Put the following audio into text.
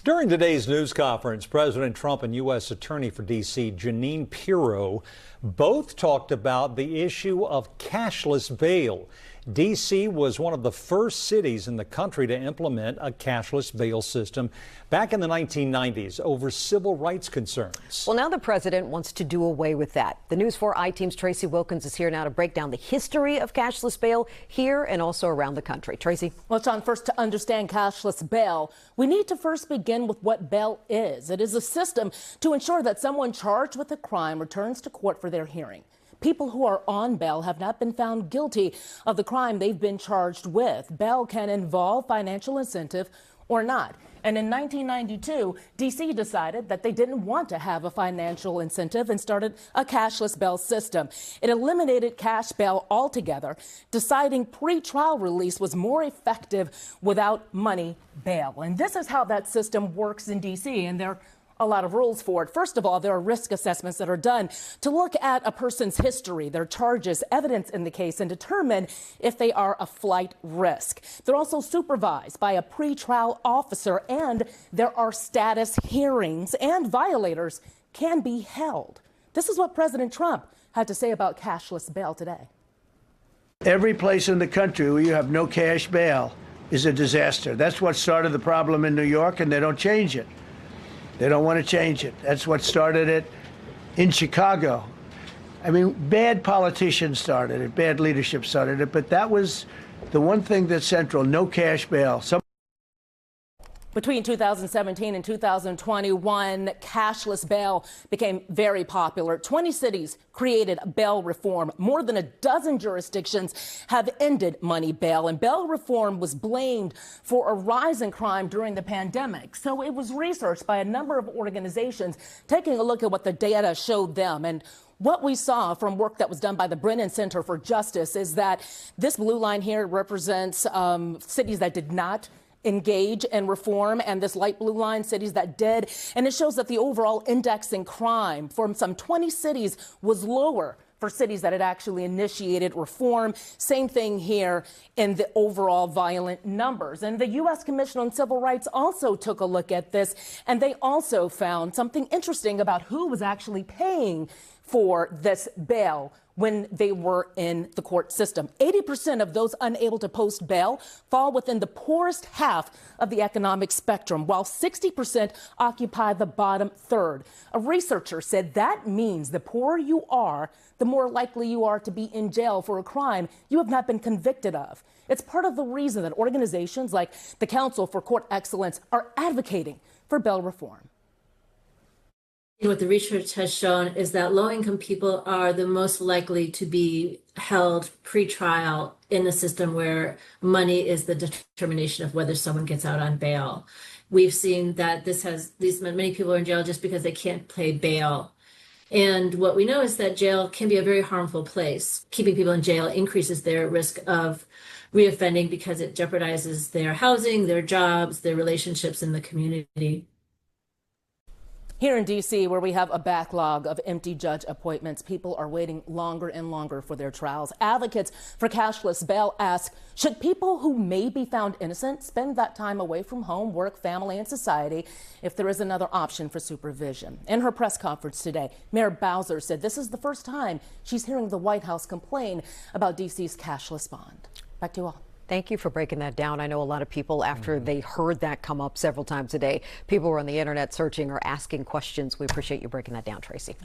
During today's news conference, President Trump and U.S. Attorney for D.C. Jeanine Pirro both talked about the issue of cashless bail. D.C. was one of the first cities in the country to implement a cashless bail system back in the 1990s over civil rights concerns. Well, now the president wants to do away with that. The News 4 I-Team's Tracee Wilkins is here now to break down the history of cashless bail here and also around the country. Tracee? Well, John, first to understand cashless bail, we need to first begin with what bail is. It is a system to ensure that someone charged with a crime returns to court for their hearing. People who are on bail have not been found guilty of the crime they've been charged with. Bail can involve financial incentive or not. And in 1992, D.C. decided that they didn't want to have a financial incentive and started a cashless bail system. It eliminated cash bail altogether, deciding pretrial release was more effective without money bail. And this is how that system works in D.C. And there a lot of rules for it. First of all, there are risk assessments that are done to look at a person's history, their charges, evidence in the case, and determine if they are a flight risk. They're also supervised by a pretrial officer, and there are status hearings, and violators can be held. This is what President Trump had to say about cashless bail today. Every place in the country where you have no cash bail is a disaster. That's what started the problem in New York, and they don't change it. They don't want to change it. That's what started it in Chicago. I mean, bad politicians started it, bad leadership started it, but that was the one thing that's central, no cash bail. Between 2017 and 2021, cashless bail became very popular. 20 cities created bail reform. More than a dozen jurisdictions have ended money bail, and bail reform was blamed for a rise in crime during the pandemic. So it was researched by a number of organizations, taking a look at what the data showed them. And what we saw from work that was done by the Brennan Center for Justice is that this blue line here represents cities that did not engage in reform, and this light blue line, cities that did. And it shows that the overall index in crime from some 20 cities was lower for cities that had actually initiated reform. Same thing here in the overall violent numbers. And the U.S. Commission on Civil Rights also took a look at this, and they also found something interesting about who was actually paying for this bail when they were in the court system. 80% of those unable to post bail fall within the poorest half of the economic spectrum, while 60% occupy the bottom third. A researcher said that means the poorer you are, the more likely you are to be in jail for a crime you have not been convicted of. It's part of the reason that organizations like the Council for Court Excellence are advocating for bail reform. What the research has shown is that low-income people are the most likely to be held pre-trial in a system where money is the determination of whether someone gets out on bail. We've seen that many people are in jail just because they can't pay bail. And what we know is that jail can be a very harmful place. Keeping people in jail increases their risk of reoffending because it jeopardizes their housing, their jobs, their relationships in the community. Here in D.C., where we have a backlog of empty judge appointments, people are waiting longer and longer for their trials. Advocates for cashless bail ask, should people who may be found innocent spend that time away from home, work, family, and society if there is another option for supervision? In her press conference today, Mayor Bowser said this is the first time she's hearing the White House complain about D.C.'s cashless bond. Back to you all. Thank you for breaking that down. I know a lot of people, after they heard that come up several times a day, people were on the internet searching or asking questions. We appreciate you breaking that down, Tracee.